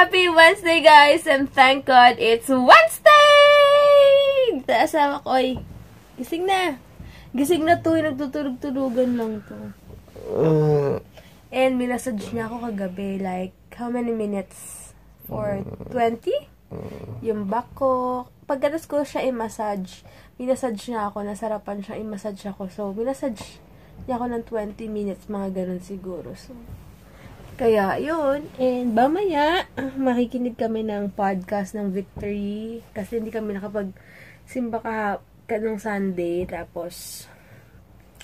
Happy Wednesday, guys! And thank God, it's Wednesday! Asawa ko, ay. Gising na. Gising na to, nagtutulog-tulugan lang to. And minasage niya ako kagabi, like, how many minutes? For 20? Yung back ko. Pagkatas ko siya i-massage, minasage niya ako, nasarapan siya, i-massage ako. So, minasage niya ako ng 20 minutes, mga ganun siguro. So, kaya, yun. And, mamaya, makikinig kami ng podcast ng Victory. Kasi hindi kami nakapag-simba nung Sunday. Tapos,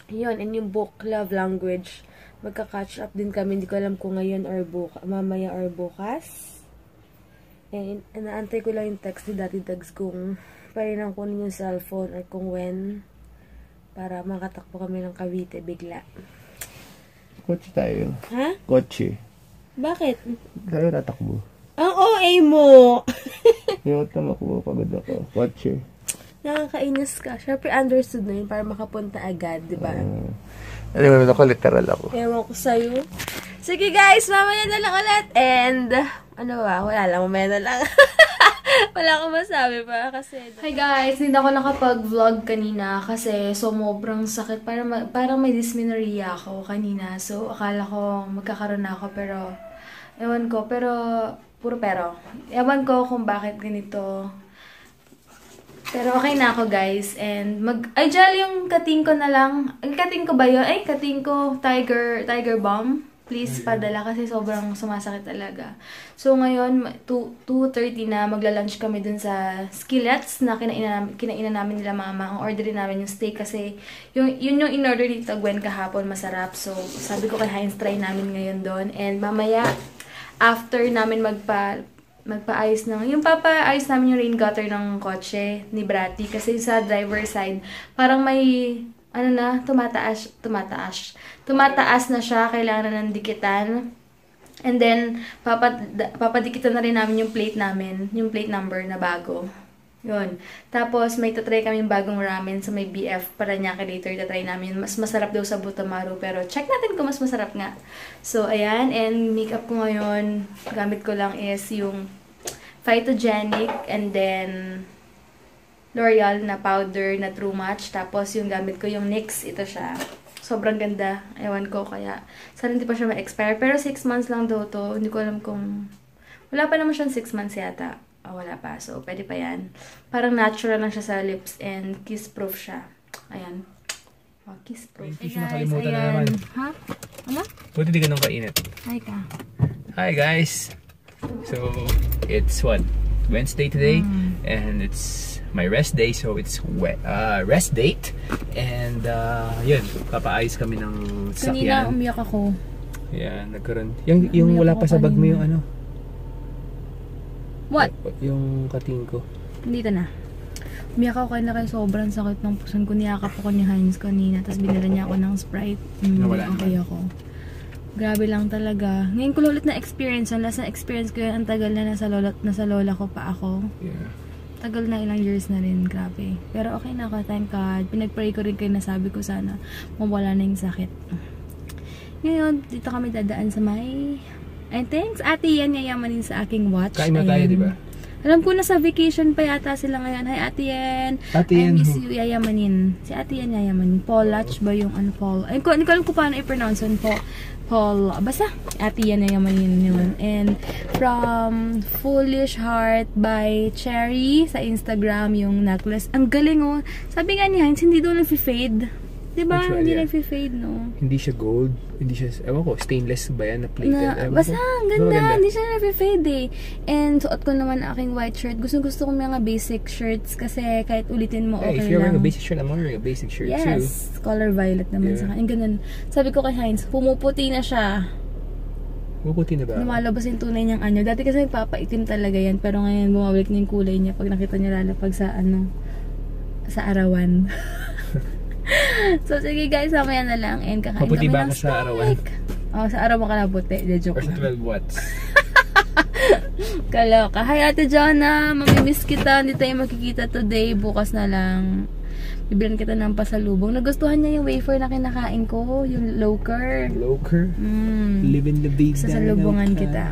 yun. And yung book, Love Language, magka-catch up din kami. Hindi ko alam kung ngayon or mamaya or bukas. And, naantay ko lang yung text ni Daddy Tags kung parinang kunin yung cellphone or kung when. Para makatakbo kami ng Cavite bigla. Kotse tayo. Ha? Kotse. Bakit? Tayo natakbo. Ang OA mo! Yung tamakbo, pagod ako. Kotse. Nakakainis ka. Siyempre, understood na yun para makapunta agad, di ba? Ano naman ako, literal ako. Ewan ko sa'yo. Sige guys, mamaya na lang ulit. And, ano ba? Wala lang, mamaya na lang. Wala akong masabi pa kasi... Hi guys, hindi ako nakapag-vlog kanina kasi sobrang sakit. Parang may dysmenorrhea ako kanina. So, akala ko magkakaroon na ako pero... Ewan ko, puro pero. Ewan ko kung bakit ganito. Pero okay na ako guys. And ay, gel yung kating ko na lang. Ang kating ko ba yun? Ay, kating ko Tiger Balm. Please, padala kasi sobrang sumasakit talaga. So, ngayon, 2:30 na, magla-lunch kami dun sa Skillets na kinainan namin nila mama. Ang orderin namin yung steak kasi yun yung in-order dito Gwen kahapon, masarap. So, sabi ko kay Heinz, try namin ngayon doon. And mamaya, after namin magpaayos yung papaayos namin yung rain gutter ng kotse ni Bratty. Kasi sa driver side, parang may... tumataas na siya, kailangan na ng dikitan. And then, papadikitan na rin namin yung plate namin, yung plate number na bago. Yun. Tapos, may tatry kaming bagong ramen sa may BF Paranaque later. Tatry namin. Mas masarap daw sa Butamaru, pero check natin kung mas masarap nga. So, ayan. And makeup ko ngayon, gamit ko lang is yung Phytogenic and then L'Oreal na powder na True Match. Tapos, yung gamit ko yung NYX. Ito siya. Sobrang ganda. Ewan ko. Kaya, sana hindi pa siya ma-expire. Pero 6 months lang daw to. Hindi ko alam kung... Wala pa naman siyang 6 months yata. Wala pa. So, pwede pa yan. Parang natural lang siya sa lips and kiss-proof siya. Ayan. Kiss-proof. Hey guys, ayan. Ha? Ano? Buti di ka nung kainit. Hi ka. Hi guys! So, it's what? Wednesday today. And it's... my rest day, so it's rest date. And yun, papaayos kami ng sakyan. Kanina umiyak ako. Yeah, nagkaroon. Yung wala pa sa bag mo yung ano? What? Yung kating ko. Dito na. Umiyak ako kanina kaya sobrang sakit ng puson ko. Niyakap ako ni Heinz kanina. Tapos binila niya ako ng Sprite. Nawala okay naman ako. Grabe lang talaga. Ngayon ko ulit na experience. Ang last na experience ko yan, ang tagal na nasa lola ko pa ako. Yeah. Tagal na, ilang years na rin, grabe. Pero okay na ako, thank God. Pinag-pray ko rin kayo na sabi ko sana mawala na yung sakit. Ngayon, dito kami dadaan sa may... And thanks, Ate Yan, yayamanin sa aking watch. Kain na tayo, di ba? Alam ko na sa vacation pa yata sila ngayon. Hi, Ate Yan. Ate Yan. I miss you, yayamanin. Si Ate Yan, yayamanin. Paul Latch ba yung ano, Paul? Ay, hindi ko alam kung paano i-pronounce yun, Paul. Basta, Ate Yan, yayamanin yun. And from Foolish Heart by Cherry sa Instagram, yung necklace. Ang galing, oh. Sabi nga ni Heinz, hindi daw nag-fade. Diba? Hindi nag-fade, no? Hindi siya gold. Hindi siya, ewan ko, stainless ba yan na plated? Basta, ang ganda. Hindi siya nag-fade, eh. And suot ko naman aking white shirt. Gusto ko mga basic shirts kasi kahit ulitin mo, okay lang. If you're wearing a basic shirt, I'm wearing a basic shirt too. Yes. Color violet naman sa kanya. Ganun. Sabi ko kay Heinz, pumuputi na siya. Pumuputi na ba? Lumalabas yung tunay niyang anyo. Dati kasi nagpapaitim talaga yan. Pero ngayon, bumabalik na yung kulay niya pag nakita niya lalapag sa sa arawan. So, sige guys, mamaya na lang. And kakain maputi kami ba ng sa arawan? Sa arawan ka na puti. Joke or sa 12 watts? Kaloka. Hi, Ate Jonna. Mamimiss kita. Hindi tayo makikita today. Bukas na lang. Bibilan kita ng pasalubong. Nagustuhan niya yung wafer na kinakain ko. Yung low-carb. Low-carb? Living the big sasalubungan kita.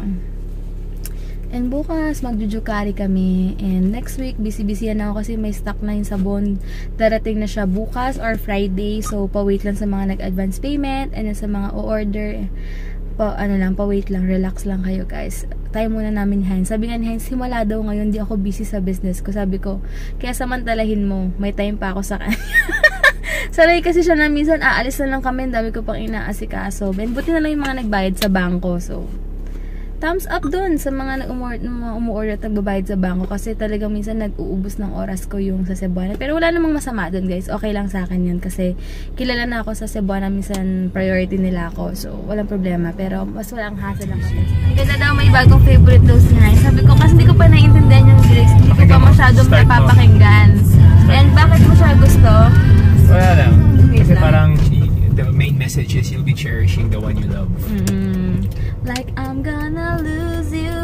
And bukas, magjujukarry kami. And next week, busy-busy na ako kasi may stock na yung sabon. Darating na siya bukas or Friday. So, pa-wait lang sa mga nag-advance payment. And sa mga o-order, pa-wait lang, relax lang kayo guys. Tayo muna namin ni Heinz. Sabi nga ni Heinz, himala daw ngayon, di ako busy sa business ko. Sabi ko, kaya samantalahin mo, may time pa ako sa kanya. Sanay kasi siya na minsan, aalis na lang kami, dami ko pang inaasikaso. And buti na lang yung mga nagbayad sa bangko. So, thumbs up dun sa mga umuorder at nagbabayad sa bangko kasi talagang minsan nag-uubos ng oras ko yung sa Cebuana. Pero wala namang masama dun guys, okay lang sa akin yun kasi kilala na ako sa Cebuana, minsan priority nila ako, so walang problema. Pero mas walang hassle lang kasi. Ang ganda daw, may bagong favorite daw si Heinz. Sabi ko kasi hindi ko pa naiintindihan yung lyrics, hindi ko pa masyadong napapakinggan. And bakit mo siya gusto? Wala lang, kasi parang the main message is you'll be cherishing the one you love. Like, I'm gonna lose you.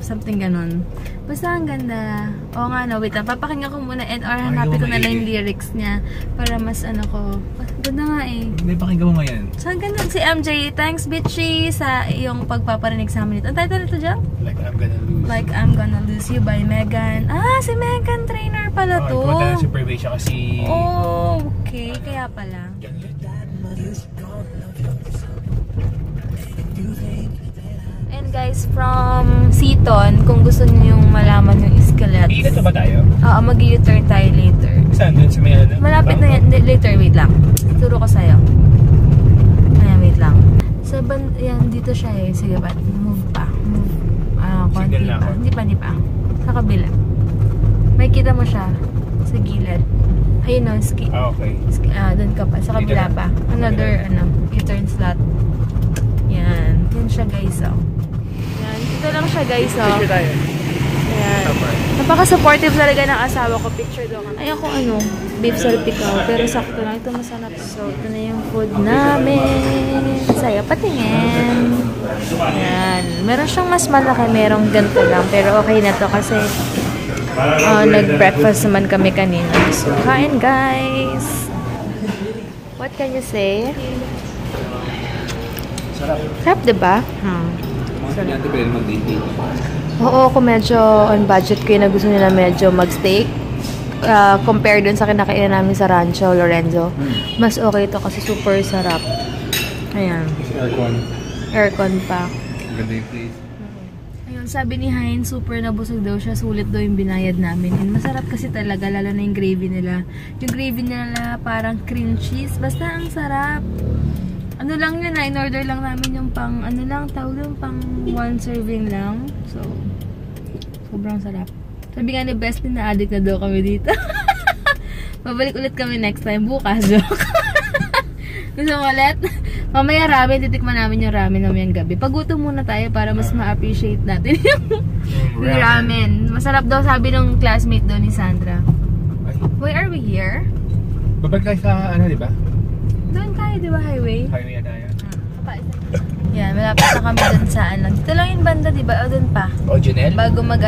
Something ganon. Basta ang ganda. Oo nga, no, wait lang. Papakinggan ko muna and or hanapin ko na lang yung lyrics niya para mas ano ko. Ganda nga eh. Hindi, pakinggan mo ngayon. So, ang ganda si MJ. Thanks, bitchy, sa iyong pagpaparinig sa amin ito. Ang title nito dyan? Like I'm Gonna Lose. Like I'm Gonna Lose You by Megan. Ah, si Megan Trainor pala to. Kumanta na si Private siya kasi... Oh, okay. Kaya pala. And guys, from Seaton, kung gusto niyo malaman yung skeleton. Iigat na ba tayo? Oo, mag-u-turn tayo later. Saan? Doon sa may ano? Malapit na yan. Later, wait lang. Turo ko sa'yo. Ayan, wait lang. Sa yan, dito siya eh. Sige ba? Move pa. Move. Konti pa. Hindi pa. Sa kabila. May kita mo siya. Sa gilid. Ayun no, okay. Doon ka pa. Sa kabila pa. Another, U-turn slot. Yan. Yan siya guys, oh. Yan. Dito lang siya guys, oh. Picture tayo. Ayan. Napaka-supportive talaga ng asawa ko. Picture daw kami. Ay ako beef salpikaw. Pero sakto lang. Ito masarap. So, ito na yung food namin. Saya patingin. Ayan. Meron siyang mas malaki. Merong ganito lang. Pero okay na to kasi nag-breakfast naman kami kanina. So, kain guys. What can you say? Sarap. Sarap, diba? Sarap. Oo, kung medyo on budget ko yun na gusto nila medyo mag-steak. Compare dun sa kinakainan namin sa Rancho Lorenzo. Mas okay ito kasi super sarap. Ayan. Aircon pa. Ganda yung place. Ayun, sabi ni Heinz, super nabusog daw siya. Sulit daw yung binayad namin. And masarap kasi talaga, lalo na yung gravy nila. Yung gravy nila parang cream cheese. Basta ang sarap. Ano lang yun, in-order lang namin yung pang, tawag yung pang one serving lang. So, sobrang sarap. Sabi nga ni Bestie na addict na daw kami dito. Babalik ulit kami next time, bukas. Joke. Gusto mo ulit? Mamaya ramen, titikman namin yung ramen namin gabi. Pagutom muna tayo para mas ma-appreciate natin yung ramen. Masarap daw sabi ng classmate daw ni Sandra. Why are we here? Babalik tayo sa di ba? Doon tayo, di ba, highway? Highway na tayo. Yan, malapit na kami dun sa Dito lang yung banda, di ba? O, dun pa. O, Janelle? Bago mag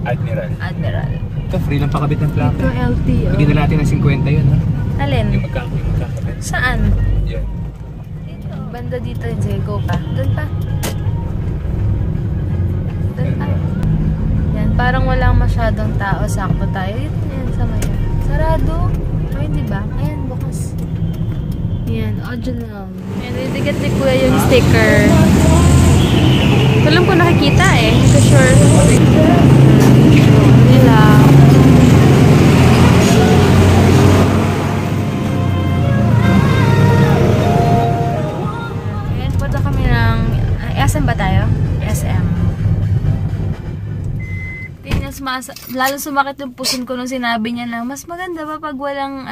Admiral. Ito, free lang pakabit ng plaka. Ito, LTO. Bigyan na natin ng 50 yun, ha? Alin? Yung magkakabit. Saan? Yan. Dito. Banda dito, sige, go pa. Dun pa. Yan, parang walang masyadong tao. Sakto tayo. Yan, sa maya. Sarado. Ay, diba? Ayan, bukas. Ayan, original. Ayan, didikit ni Kuya yung sticker. Walang ko nakikita eh. Hindi ko sure. Nila. Ayan, punta kami ng... SM ba tayo? SM. Lalo sumakit yung puson ko nung sinabi niya na mas maganda ba pag walang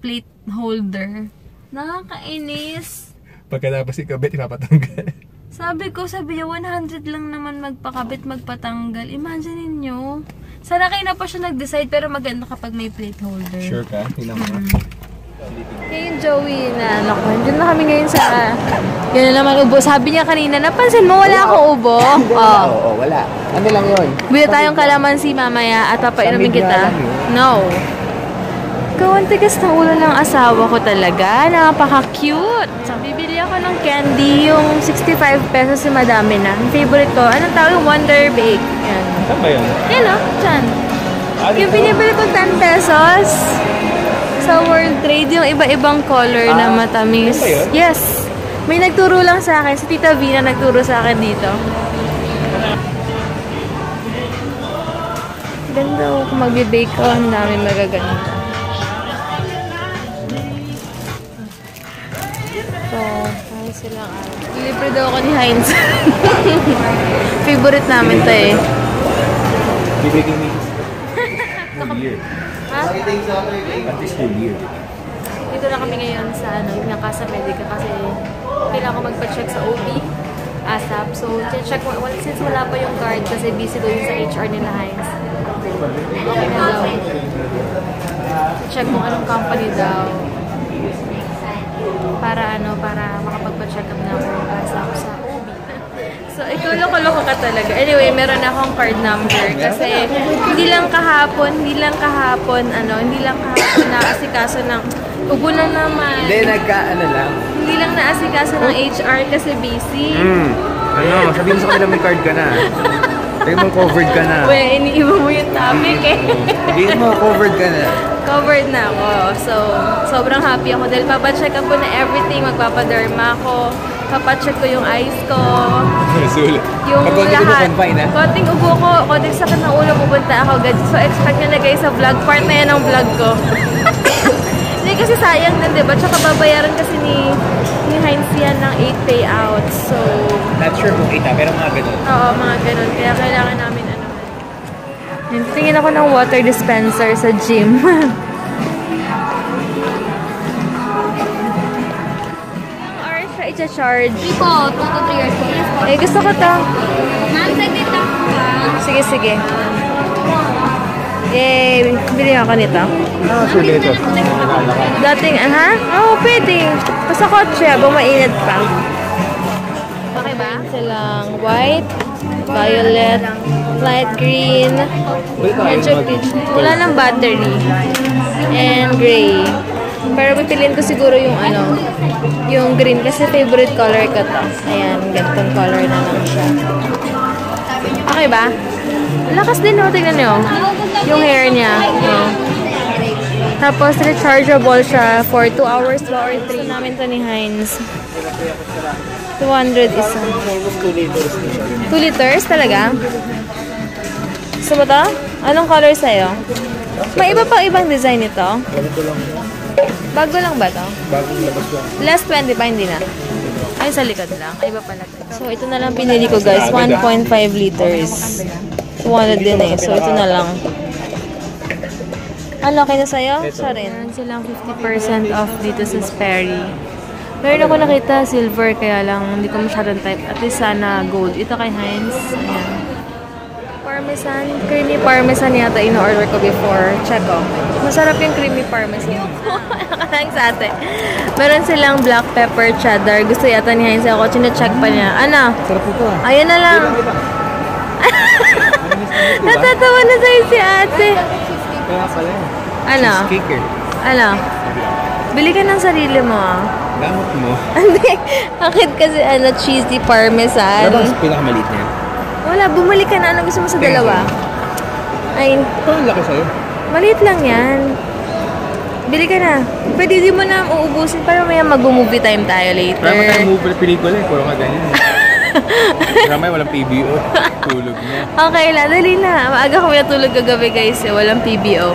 plate holder. Nakakainis. Pagkatapos ikabit, ipapatanggal. Sabi niya 100 lang naman magpakabit, magpatanggal. Imagine ninyo. Sana kayo na pa siya nag-decide pero maganda kapag may plate holder. Sure ka? Tingnan mo. Ngayon, Joey, na dyan na kami ngayon sa yun na naman ubo. Sabi niya kanina, napansin mo wala akong ubo? Oo, wala. Ano lang yun? Bila tayong kalamansi mamaya at papainumin kita. No. Ang tigas ng ulo ng asawa ko talaga. Napaka-cute. So, bibili ako ng candy. Yung 65 pesos si madami na. Yung favorite ko. Anong tawag? Yung Wonder Bake. Yan. Saan ba yun? Yan o. Diyan. Yung binibili ko 10 pesos. Sa World Trade, yung iba-ibang color na matamis. Yes. May nagturo lang sa akin. Si Tita Vina nagturo sa akin dito. Ganda o. Kung magbe-bake ko, ang dami magaganda. So, ayos silang libre daw ako ni Heinz. Favorite namin to eh. Bibigyan mo yung year. Ha? At least for year. Dito na kami ngayon sa yung Casa Medica kasi kailangan ko magpa-check sa OB ASAP. So, check mo. Well, since wala pa yung card kasi busy doon sa HR nila Heinz. Okay na daw. Check mo anong company daw. Para makapagpa-check up na ako ASAP sa OB. So, ikaw loko-loko ka talaga. Anyway, meron akong card number kasi hindi lang kahapon naasikaso ng ubo na naman. Hindi, lang. Hindi lang naasikaso ng HR kasi busy. Sabihin mo sa kanila may card ka na. Sabihin mo covered ka na. Well, iniiba mo yung topic eh. Sabihin mo covered ka na. Covered na ako. So, sobrang happy ako dahil papacheck up ko na everything. Magpapaderma ako. Papacheck ko yung eyes ko. Sulit. Yung lahat. Na? Konting ubo ko, konting sakit ng ulo, pupunta ako. So, expect nyo na guys sa vlog. Part na yan ng vlog ko. Hindi kasi sayang din, diba? Tsaka babayaran kasi ni Heinz yan ng 8 payouts. So, not sure kung 8 pero mga ganun. Oo, mga ganun. Kaya kailangan namin tingin ako ng water dispenser sa gym. Ilang hours siya i-charge? 3 po, 2 to 3 years po. Yes po. Eh, gusto ko to. Ma'am, saglit lang po ba? Sige. Yay! Bili ako nito. Sulit ito. Dating, Oo, pwede. Basta kotse, habang mainit pa. Okay ba? Silang white, violet, light green, medyo green. Wala ng battery. And gray. Pero pipiliin ko siguro yung yung green kasi favorite color ko to. Ayan, ganitong color na lang siya. Okay ba? Lakas din tignan nyo. Yung hair niya. Tapos rechargeable siya for 2 hours or 3. Gusto namin to ni Heinz. 200 isa. 2 liters talaga? Gusto mo to? Anong color sa'yo? May iba pang ibang design nito? Bago lang ba to? Bagong labas lang. Last 20 pa, hindi na. Ay, sa likod lang. Ay, iba pala. So, ito na lang pinili ko, guys. 1.5 liters. 200 din eh. So, ito na lang. Okay na sa'yo? Siya rin. Meron silang 50% off dito sa Sperry. Meron ako nakita silver, kaya lang hindi ko masyadong type. At least sana gold. Ito kay Heinz. Ayan. Parmesan. Creamy parmesan yata in-order ko before. Check ko. Masarap yung creamy parmesan. Nakalang sa ate. Meron silang black pepper cheddar. Gusto yata ni Heinz ako. Chine-check pa niya. Ano? Sarap ito ah. Ayan na lang. Natatawa na sa'yo si ate. Kaya pala yun. Ano? Cheesecake eh. Ano? Bili ka ng sarili mo ah. Gamot mo. Hindi. Bakit kasi cheesy parmesan? Ano ba pinakamaliit niya? Wala, bumalik ka na. Ano gusto mo sa dalawa? Ay, Parang laki sa'yo. maliit lang yan. Bili ka na. Pwede di mo na uubusin para may mag-movie time tayo later. Wala pa tayong movie pelikula eh. Puro nga ganyan eh. Ramay, walang PBO. Tulog niya. Okay lang, dali na. Maaga kami natulog kagabi guys. Walang PBO.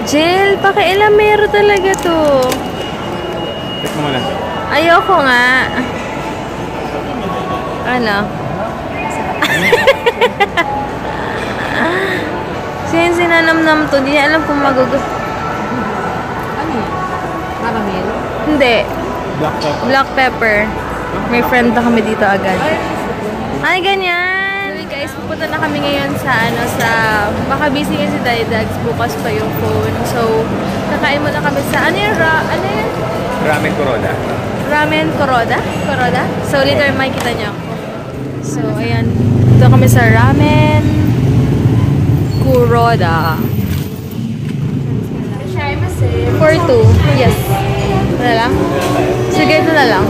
Jill, pakialamero talaga to. Check mo muna. Ayoko nga. Ano? Sinanamnam to. Hindi niya alam kung Ano? Caramel? Hindi. Black pepper. Black pepper. May friend na kami dito agad. Ay, ganyan! Guys, pupunta na kami ngayon sa baka busy kasi si Dags, bukas pa yung phone. So, kakain muna kami sa, ano yun? Ramen Kuroda. Ramen Kuroda? Kuroda? So, later makikita niyo ako. So, ayan. Dito kami sa Ramen Kuroda. Share mo kasi. For 2. Yes. Wala lang? Sige, ito na lang.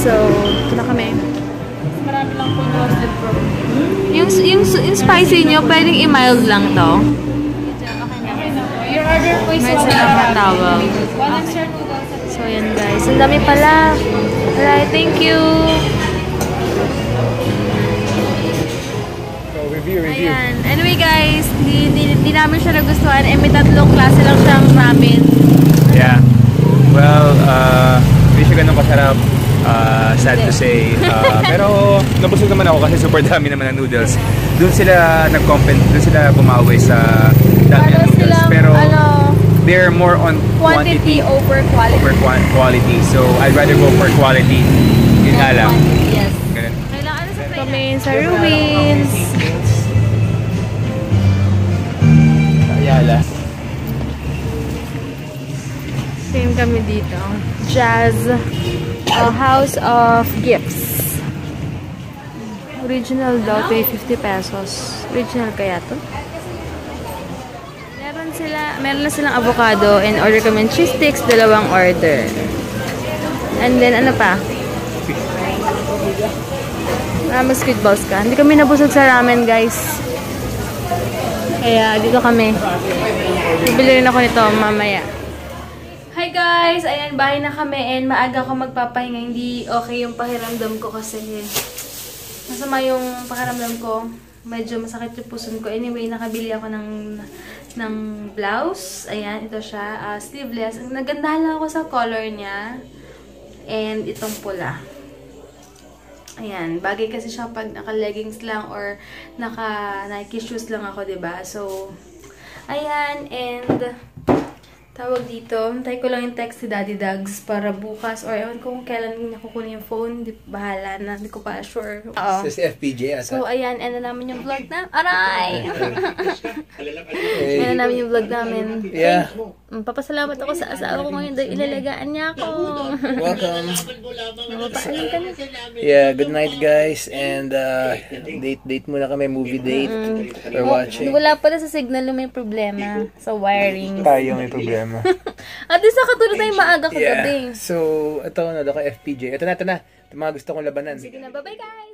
So, ito na kami. Marami lang po yung roasted pork. Yung spicy nyo, pwedeng i-mild lang to. Your order po is May salamat tawag. So, yan guys. Ang dami pala. Alright, thank you. So, review. Ayan. Anyway guys, di namin siya nagustuhan. May tatlong klase lang siyang ramen. Yeah. Well, hindi siya ganun kasarap. Sad to say. Pero nabusog naman ako kasi super dami naman ng noodles. Doon sila doon sila bumawi sa dami ng noodles. Pero they're more on quantity over quality. quality. So I'd rather go for quality. Yun nga lang. Yes. Ganun. Kailangan sa kami sa Ruins. Ayala. Same kami dito. Jazz. House of Gifts. Original daw, 50 pesos. Original kaya to? Meron na silang avocado and order kami cheese sticks, 2 order. And then, ano pa? Mas squid balls ka. Hindi kami nabusog sa ramen, guys. Kaya, dito kami. Bibili rin ako nito mamaya. Hi guys! Ayan, bahay na kami and maaga ako magpapahinga. Hindi okay yung pakiramdam ko kasi masama yung pakiramdam ko. Medyo masakit yung puson ko. Anyway, nakabili ako ng blouse. Ayan, ito siya. Sleeveless. Nagandahan lang ako sa color niya. And itong pula. Ayan, bagay kasi siya pag naka-leggings lang or naka-Nike shoes lang ako, diba? So, ayan, and tawag dito, hintay ko lang yung text si Daddy Dags para bukas or ewan ko kung kailan niya kukunin yung phone. Bahala na, hindi ko pa sure. Oo. Si FPJ ata. So, ayan, end na namin yung vlog na. Aray! End na namin yung vlog namin. Yeah. Papasalamat ako sa asawa ko ngayon dahil ilalagaan niya ako. Welcome. Mapapaalam ka na. Yeah, good night guys. And date muna kami, movie date. We're watching. Wala pala sa signal may problema sa wiring. Tayo may problema. At least nakatulog tayo maaga kagabi. So, ito na, ako FPJ. Ito na. Ito mga gusto kong labanan. Sige na, bye-bye guys!